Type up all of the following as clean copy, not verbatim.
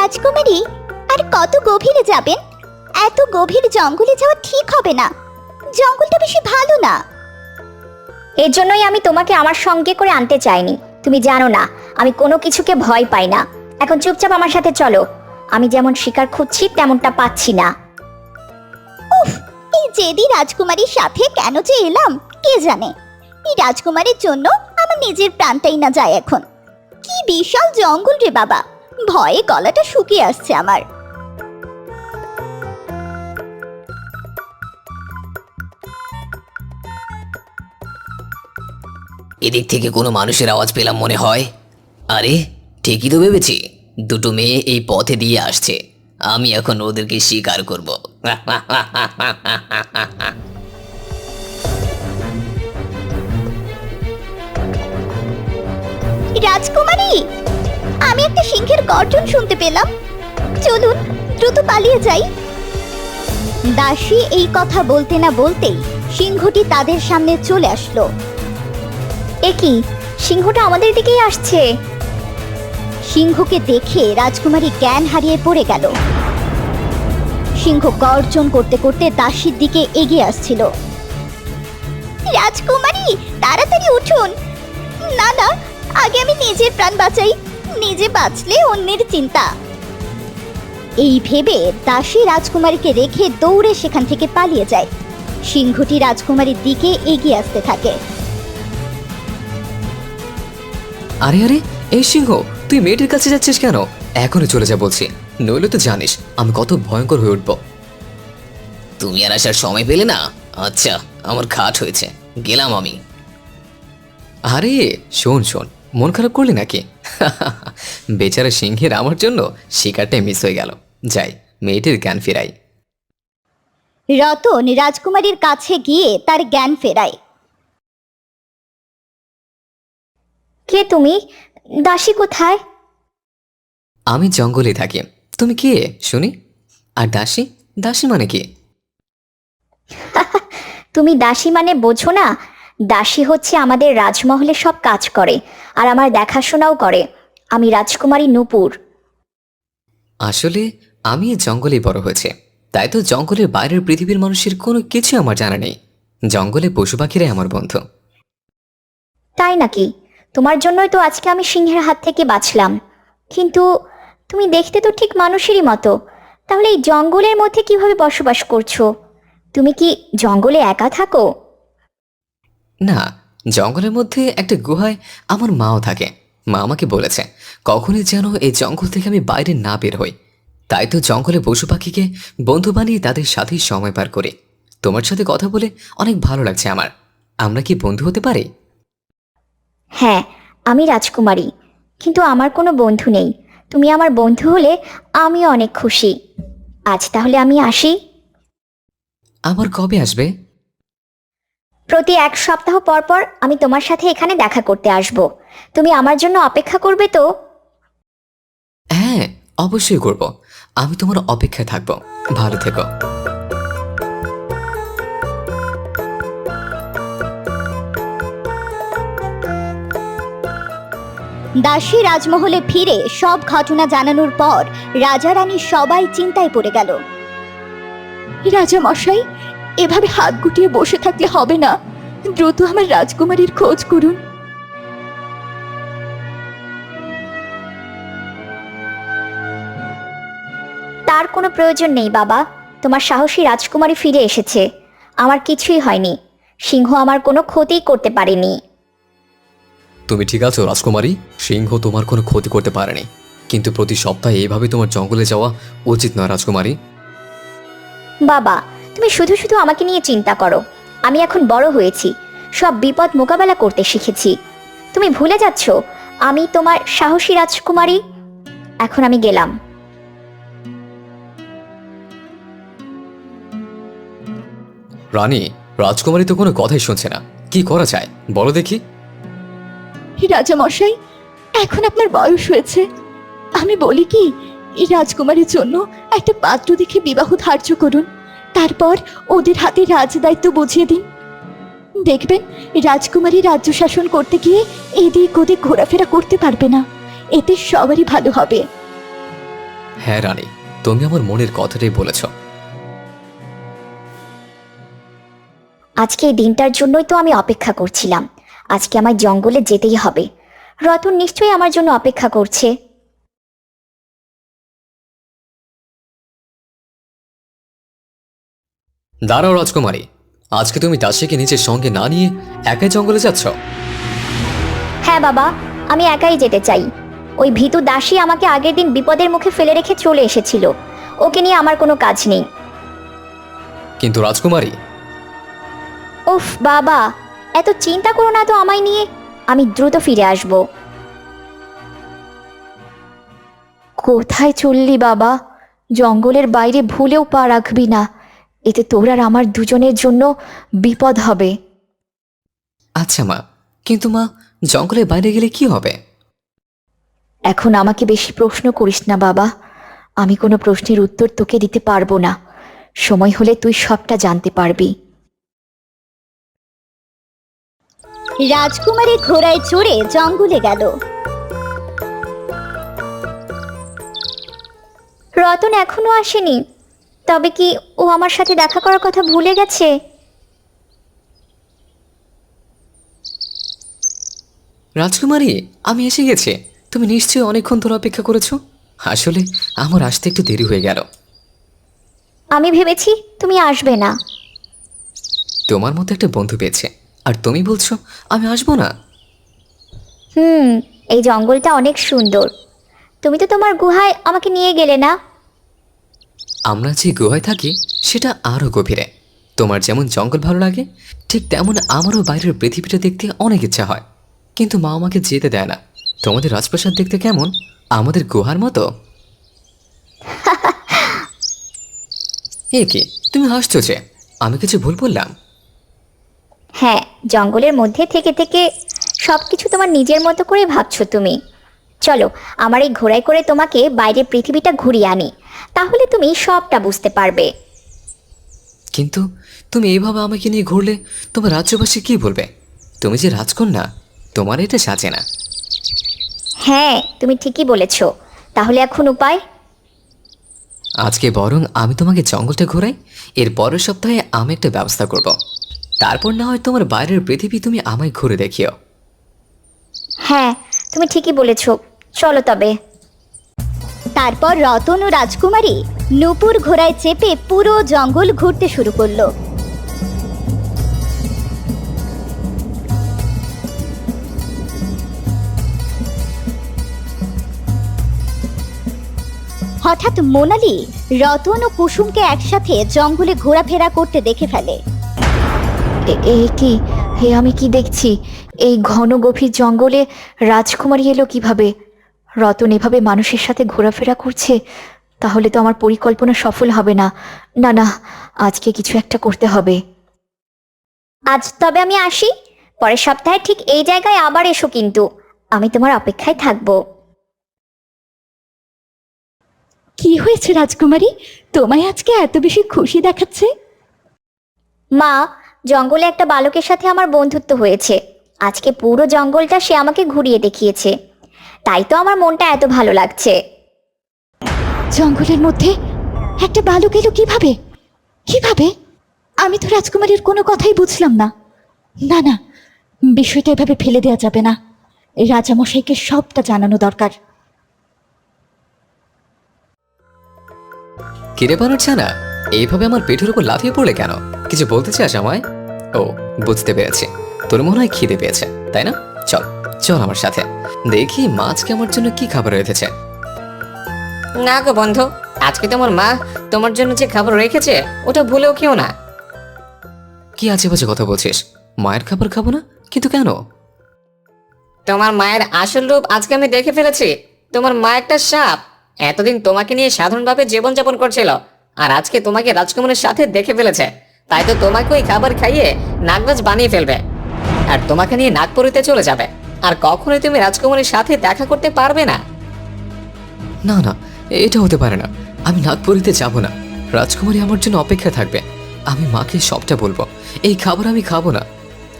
রাজকুমারী, আর কত গভীরে যাবেন? এত গভীর জঙ্গলে যাওয়া ঠিক হবে না, জঙ্গলটা বেশি ভালো না। এর জন্যই আমি তোমাকে আমার সঙ্গে করে আনতে চাইনি। তুমি জানো না আমি কোনো কিছুকে ভয় পাই না। এখন চুপচাপ আমার সাথে চলো। আমি যেমন শিকার খুঁজছি তেমনটা পাচ্ছি না। উফ, এই জেদি রাজকুমারীর সাথে কেন যে এলাম কে জানে। এই রাজকুমারীর জন্য আমার নিজের প্রাণটাই না যায় এখন। কি বিশাল জঙ্গল রে বাবা, ভয়ে গলাটা শুকিয়ে আসছে আমার। এদিক থেকে কোনো মানুষের আওয়াজ পেলাম মনে হয়। আরে ঠিকই তো ভেবেছি, দুটো মেয়ে এই পথে দিয়ে আসছে। আমি এখন ওদেরকে শিকার করব। রাজকুমারী, আমি একটা সিংহের গর্জন শুনতে পেলাম, চলুন দ্রুত পালিয়ে যাই। দাসী এই কথা বলতে না বলতেই সিংহটি তাদের সামনে চলে আসলো। এ কি, সিংহটা আমাদের দিকেই আসছে। সিংহকে দেখে রাজকুমারী জ্ঞান হারিয়ে পড়ে গেল। সিংহ গর্জন করতে করতে দাসীর দিকে এগিয়ে আসছিল। রাজকুমারী, তাড়াতাড়ি উঠুন। না না, আগে আমি নিজের প্রাণ বাঁচাই, নিজে বাঁচলে অন্যের চিন্তা। এই ভেবে দাসী রাজকুমারীকে রেখে দৌড়ে সেখান থেকে পালিয়ে যায়। সিংহটি রাজকুমারীর দিকে এগিয়ে আসতে থাকে। আরে আরে, এই সিংহ, তুই মেয়েটির কাছে যাচ্ছিস কেন? এখনই চলে যা বলছি, নইলে তো জানিস আমি কত ভয়ঙ্কর হয়ে উঠব। তুমি আর আসার সময় পেলে না? আচ্ছা, আমার খাট হয়েছে, গেলাম আমি। আরে শোন শোন, মন খারাপ করলি নাকি? বেচারা সিংহের আমার জন্য শিকারটাই মিস হয়ে গেল। যাই, মেয়েটির জ্ঞান ফেরাই। রতন রাজকুমারীর কাছে গিয়ে তার জ্ঞান ফেরায়। কে তুমি? দাসী কোথায়? আমি জঙ্গলে থাকি। তুমি কে শুনি? আর দাসী, দাসী মানে কি? তুমি দাসী মানে বোঝো না? দাসী হচ্ছে আমাদের রাজমহলে সব কাজ করে আর আমার দেখাশোনাও করে। আমি রাজকুমারী নূপুর। আসলে আমি এই জঙ্গলেই বড় হয়েছে, তাই তো জঙ্গলের বাইরের পৃথিবীর মানুষের কোনো কিছু আমার জানা নেই। জঙ্গলে পশু পাখিরাই আমার বন্ধু। তাই নাকি? তোমার জন্যই তো আজকে আমি সিংহের হাত থেকে বাঁচলাম। কিন্তু তুমি দেখতে তো ঠিক মানুষেরই মতো, তাহলে এই জঙ্গলের মধ্যে কিভাবে বসবাস করছো? তুমি কি জঙ্গলে একা থাকো? না, জঙ্গলের মধ্যে একটা গুহায় আমার মাও থাকে। মা আমাকে বলেছে কখনই যেন এই জঙ্গল থেকে আমি বাইরে না বের হই। তাই তো জঙ্গলে পশু পাখিকে বন্ধু বানিয়ে তাদের সাথেই সময় পার করি। তোমার সাথে কথা বলে অনেক ভালো লাগছে আমার। আমরা কি বন্ধু হতে পারি? হ্যাঁ, আমি রাজকুমারী, কিন্তু আমার কোনো বন্ধু নেই। তুমি আমার বন্ধু হলে আমিও অনেক খুশি। আজ তাহলে আমি আসি। আবার কবে আসবে? প্রতি 1 সপ্তাহ পর পর আমি তোমার সাথে এখানে দেখা করতে আসব। তুমি আমার জন্য অপেক্ষা করবে তো? হ্যাঁ, অবশ্যই করব। আমি তোমার অপেক্ষায় থাকবো। ভালো থেকো। দাসী রাজমহলে ফিরে সব ঘটনা জানানোর পর রাজা রানী সবাই চিন্তায় পড়ে গেল। রাজা মশাই, এভাবে হাত গুটিয়ে বসে থাকলে হবে না, দ্রুত আমার রাজকুমারীর খোঁজ করুন। তার কোনো প্রয়োজন নেই বাবা। তোমার সাহসী রাজকুমারী ফিরে এসেছে। আমার কিছুই হয়নি। সিংহ আমার কোনো ক্ষতিই করতে পারেনি। তুমি ঠিক আছো রাজকুমারী? সিংহ তোমার কোনো ক্ষতি করতে পারেনি, কিন্তু প্রতি সপ্তাহে এইভাবে তোমার জঙ্গলে যাওয়া উচিত নয় রাজকুমারী। বাবা, তুমি শুধু শুধু আমাকে নিয়ে চিন্তা করো। আমি এখন বড় হয়েছি, সব বিপদ মোকাবেলা করতে শিখেছি। তুমি ভুলে যাচ্ছ আমি তোমার সাহসী রাজকুমারী। এখন আমি গেলাম। রানী, রাজকুমারী তো কোনো কথাই শুনছে না। কি করা যায় বলো দেখি? রাজা মশাই, এখন আপনার বয়স হয়েছে, আমি বলি কি, এই রাজকুমারীর জন্য একটা পাত্র দেখে বিবাহ ধার্য করুন, তারপর ওদের হাতে রাজ দায়িত্ব বুঝিয়ে দিন। দেখবেন রাজকুমারী রাজ্য শাসন করতে গিয়ে এদিক ওদিক ঘোরাফেরা করতে পারবে না, এতে সবারই ভালো হবে। হ্যাঁ রানী, তুমি আমার মনের কথাটাই বলেছ। আজকে এই দিনটার জন্যই তো আমি অপেক্ষা করছিলাম। আজকে আমায় জঙ্গলে যেতেই হবে। রতন নিশ্চয়ই আমার জন্য অপেক্ষা করছে। দাঁড়াও রাজকুমারী, আজকে তুমি দাসীকে নিজের সঙ্গে না নিয়ে একাই জঙ্গলে যাচ্ছ? হ্যাঁ বাবা, আমি একাই যেতে চাই। ওই ভীতু দাসী আমাকে আগের দিন বিপদের মুখে ফেলে রেখে চলে এসেছিল। ওকে নিয়ে আমার কোনো কাজ নেই। কিন্তু রাজকুমারী। উফ বাবা, এত চিন্তা করো না তো আমায় নিয়ে। আমি দ্রুত ফিরে আসব। কোথায় চললি বাবা? জঙ্গলের বাইরে ভুলেও পা রাখবি না, এতে তোর আর আমার দুজনের জন্য বিপদ হবে। আচ্ছা মা, কিন্তু মা, জঙ্গলের বাইরে গেলে কি হবে? এখন আমাকে বেশি প্রশ্ন করিস না বাবা। আমি কোনো প্রশ্নের উত্তর তোকে দিতে পারবো না। সময় হলে তুই সবটা জানতে পারবি। রাজকুমারী ঘোড়ায় চড়ে জঙ্গলে গেল। রতন এখনো আসেনি। তবে কি ও আমার সাথে দেখা করার কথা ভুলে গেছে? রাজকুমারী, আমি এসে গেছি। তুমি নিশ্চয়ই অনেকক্ষণ ধরে অপেক্ষা করেছো। আসলে আমার আসতে একটু দেরি হয়ে গেল। আমি ভেবেছি তুমি আসবে না। তোমার মতো একটা বন্ধু পেয়েছে, আর তুমি বলছো আমি আসবো না? এই জঙ্গলটা অনেক সুন্দর। তুমি তো তোমার গুহায় আমাকে নিয়ে গেলে না। আমরা যে গুহায় থাকি সেটা আরও গভীরে। তোমার যেমন জঙ্গল ভালো লাগে, ঠিক তেমন আমারও বাইরের পৃথিবীটা দেখতে অনেক ইচ্ছা হয়, কিন্তু মা আমাকে যেতে দেয় না। তোমাদের রাজপ্রাসাদ দেখতে কেমন? আমাদের গুহার মতো? এ কি, তুমি হাসছো যে? আমি কিছু ভুল বললাম? হ্যাঁ, জঙ্গলের মধ্যে থেকে থেকে সবকিছু তোমার নিজের মতো করে ভাবছো তুমি। চলো, আমার এই ঘোড়ায় করে তোমাকে বাইরের পৃথিবীটা ঘুরিয়ে আনি, তাহলে তুমি সবটা বুঝতে পারবে। কিন্তু তুমি এইভাবে আমাকে নিয়ে ঘুরলে তোমার রাজ্যবাসী কি বলবে? তুমি যে রাজকন্যা, তোমার এটা সাজে না। হ্যাঁ, তুমি ঠিকই বলেছ। তাহলে এখন উপায়? আজকে বরং আমি তোমাকে জঙ্গলটা ঘোরাই। এর পরের সপ্তাহে আমি একটা ব্যবস্থা করব। তারপর না হয় তোমার বাইরের পৃথিবী তুমি আমায় ঘুরে দেখিও। হ্যাঁ, তুমি ঠিকই বলেছ। চলো তবে। তারপর রতন ও রাজকুমারী নূপুর ঘোড়ায় চেপে পুরো জঙ্গল ঘুরতে শুরু করলো। হঠাৎ মোনালি রতন ও কুসুমকে একসাথে জঙ্গলে ঘোরাফেরা করতে দেখে ফেলে। এই কি, হে আমি কি দেখছি? এই ঘন গভীর জঙ্গলে রাজকুমারী এলো কিভাবে? রতন এভাবে মানুষের সাথে ঘোরাফেরা করছে, তাহলে তো আমার পরিকল্পনা সফল হবে না। না না, আজকে কিছু একটা করতে হবে। আজ তবে আমি আসি। পরের সপ্তাহে ঠিক এই জায়গায় আবার এসো, কিন্তু আমি তোমার অপেক্ষায় থাকবো। কি হয়েছে রাজকুমারী, তোমায় আজকে এত বেশি খুশি দেখাচ্ছে? মা, জঙ্গলে একটা বালকের সাথে আমার বন্ধুত্ব হয়েছে। আজকে পুরো জঙ্গলটা সে আমাকে ঘুরিয়ে দেখিয়েছে, তাই তো আমার মনটা এত ভালো লাগছে। জঙ্গলের মধ্যে একটা বালক এলো কিভাবে? কিভাবে? আমি তো রাজকুমারীর কোনো কথাই বুঝলাম না। না না, বিষয়টা এভাবে ফেলে দেওয়া যাবে না। রাজামশাইকে সবটা জানানো দরকার। কিরে বানরছা না, এইভাবে আমার পেটের উপর লাফিয়ে পড়লে কেন? কিছু বলতে চাস আমায়? ও, বুঝতে পেরেছি, তোর মনে হয় খিদে পেয়েছে, তাই না? চল চল আমার সাথে, দেখি মাছকে আমার জন্য কি খাবার রেখেছে। না গো বন্ধু, আজকে তোমার মা তোমার জন্য যে খাবার রেখেছে ওটা ভুলেও খেও না। কি আজে বাজে কথা বলছিস? মায়ের খাবার খাবো না? কিন্তু কেন? তোমার মায়ের আসল রূপ আজকে আমি দেখে ফেলেছি। তোমার মা একটা সাপ। এতদিন তোমাকে নিয়ে সাধারণভাবে জীবনযাপন করছিল, আর আজকে তোমাকে রাজকুমারের সাথে দেখে ফেলেছে। তাই তো তোমাকে ওই খাবার খাইয়ে নাগরাজ বানিয়ে ফেলবে, আর তোমাকে নিয়ে নাগপুরীতে চলে যাবে। আর কখনোই তুমি রাজকুমারের সাথে দেখা করতে পারবে না। না না, এটা হতে পারে না। আমি নাগপুরীতে যাব না। রাজকুমারী আমার জন্য অপেক্ষা থাকবে। আমি মাকে সবটা বলবো। এই খাবার আমি খাবো না।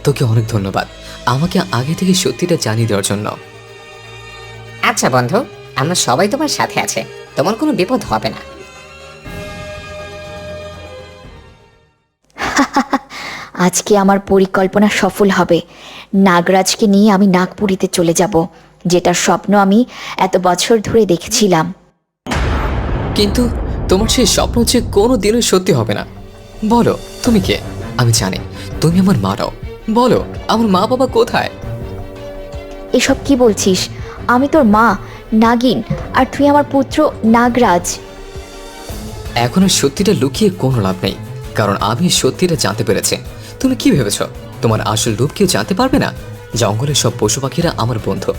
তোকে অনেক ধন্যবাদ আমাকে আগে থেকে সত্যিটা জানিয়ে দেওয়ার জন্য। আচ্ছা বন্ধু, আমরা সবাই তোমার সাথে আছে। তোমার কোনো বিপদ হবে না। আজকে আমার পরিকল্পনা সফল হবে। নাগরাজকে নিয়ে আমি নাগপুরীতে চলে যাব, যেটার স্বপ্ন আমি এত বছর ধরে দেখেছিলাম। কিন্তু তোমার সেই স্বপ্ন যে কোনো দিনই সত্যি হবে না। বলো তুমি কে? আমি জানি তুমি আমার মা নাও। বলো আমার মা বাবা কোথায়? এসব কি বলছিস? আমি তোর মা নাগিন, আর তুই আমার পুত্র নাগরাজ। এখন আর সত্যিটা লুকিয়ে কোনো লাভ নেই, কারণ আমি সত্যিটা জানতে পেরেছি। তুমি কি ভেবেছ তোমার আসল রূপ কেউ জানতে পারবে না? জঙ্গলের সব পশু পাখিরা আমার বন্ধু,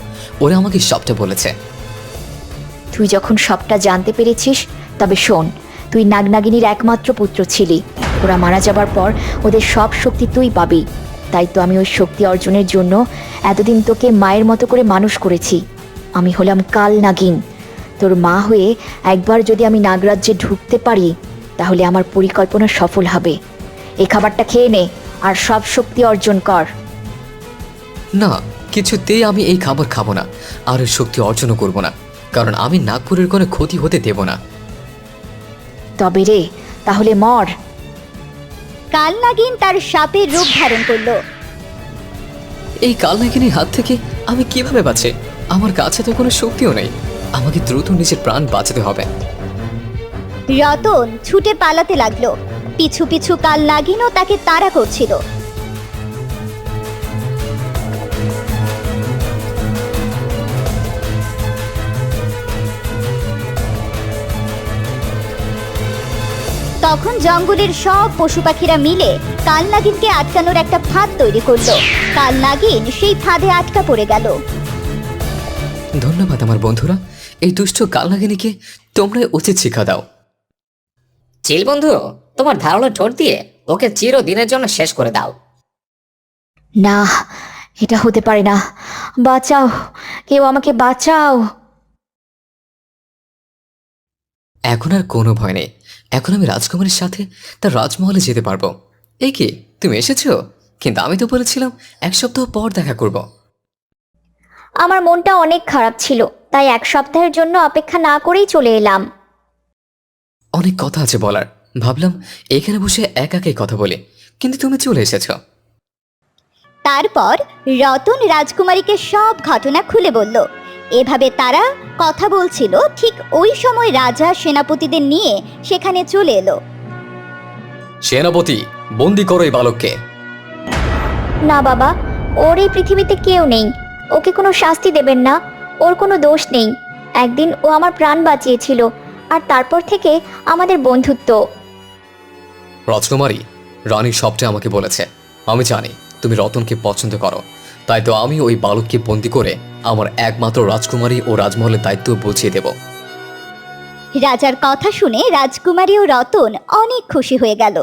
ওরা আমাকে সবটা বলেছে। তুই যখন সবটা জানতে পেরেছিস, তবে শোন, তুই নাগনাগিনীর একমাত্র পুত্র ছিলি। ওরা মারা যাবার পর ওদের সব শক্তি তুই পাবি। তাই তো আমি ওই শক্তি অর্জনের জন্য এতদিন তোকে মায়ের মতো করে মানুষ করেছি। আমি হলাম কাল নাগিন। তোর মা হয়ে একবার যদি আমি নাগরাজ্যে ঢুকতে পারি, তাহলে আমার পরিকল্পনা সফল হবে। এই খাবারটা খেয়ে নে আর সব শক্তি অর্জন কর। না, কিছুতেই আমি এই খাবার খাবো না, আর ওই শক্তি অর্জনও করবো না, কারণ আমি নাগপুরের কোনো ক্ষতি হতে দেব না। তবে রে, তাহলে মর। কাল নাগিন তার সাপের রূপ ধারণ করলো। এই কালনাগিনীর হাত থেকে আমি কিভাবে বাঁচি? আমার কাছে তো কোনো শক্তিও নেই। আমাকে দ্রুত নিজের প্রাণ বাঁচাতে হবে। রতন ছুটে পালাতে লাগলো। পিছু পিছু কাল নাগিনও তাকে তাড়া করছিল। তখন জঙ্গলের সব পশু পাখিরা মিলে কাল নাগিনকে আটকানোর একটা ফাঁদ তৈরি করলো। কাল নাগিন সেই ফাঁদে আটকা পড়ে গেল। ধন্যবাদ আমার বন্ধুরা, এই দুষ্ট কালনাগিনীকে তোমরা উচিত শিক্ষা দাও। চিল বন্ধু, তোমার ধারালো ঠোঁট দিয়ে ওকে চিরদিনের জন্য শেষ করে দাও। না, এটা হতে পারে না। বাঁচাও, কেউ আমাকে বাঁচাও। এখন আর কোনো ভয় নেই। এখন আমি রাজকুমারীর সাথে তার রাজমহলে যেতে পারবো। এই কি, তুমি এসেছো? কিন্তু আমি তো বলেছিলাম 1 সপ্তাহ পর দেখা করব। আমার মনটা অনেক খারাপ ছিল, তাই 1 সপ্তাহের জন্য অপেক্ষা না করেই চলে এলাম। অনেক কথা আছে বলার, ভাবলাম এখানে বসে একাই কথা বলি, কিন্তু তুমি চলে এসেছো। তারপর রতন রাজকুমারীকে সব ঘটনা খুলে বলল। এভাবে তারা কথা বলছিল, ঠিক ওই সময় রাজা সেনাপতিদের নিয়ে সেখানে চলে এলো। সেনাপতি, বন্দি করো এই বালককে। না বাবা, ওর এই পৃথিবীতে কেউ নেই। ওকে কোনো শাস্তি দেবেন না। ওর কোনো দোষ নেই। একদিন ও আমার প্রাণ বাঁচিয়েছিল, আর তারপর থেকে আমাদের বন্ধুত্ব। রাজকুমারী, রানী সবটা আমাকে বলেছে। আমি জানি তুমি রতনকে পছন্দ করো, তাই তো আমি ওই বালককে বন্দি করে আমার একমাত্র রাজকুমারী ও রাজমহলের দায়িত্ব বুঝিয়ে দেব। রাজার কথা শুনে রাজকুমারী ও রতন অনেক খুশি হয়ে গেল।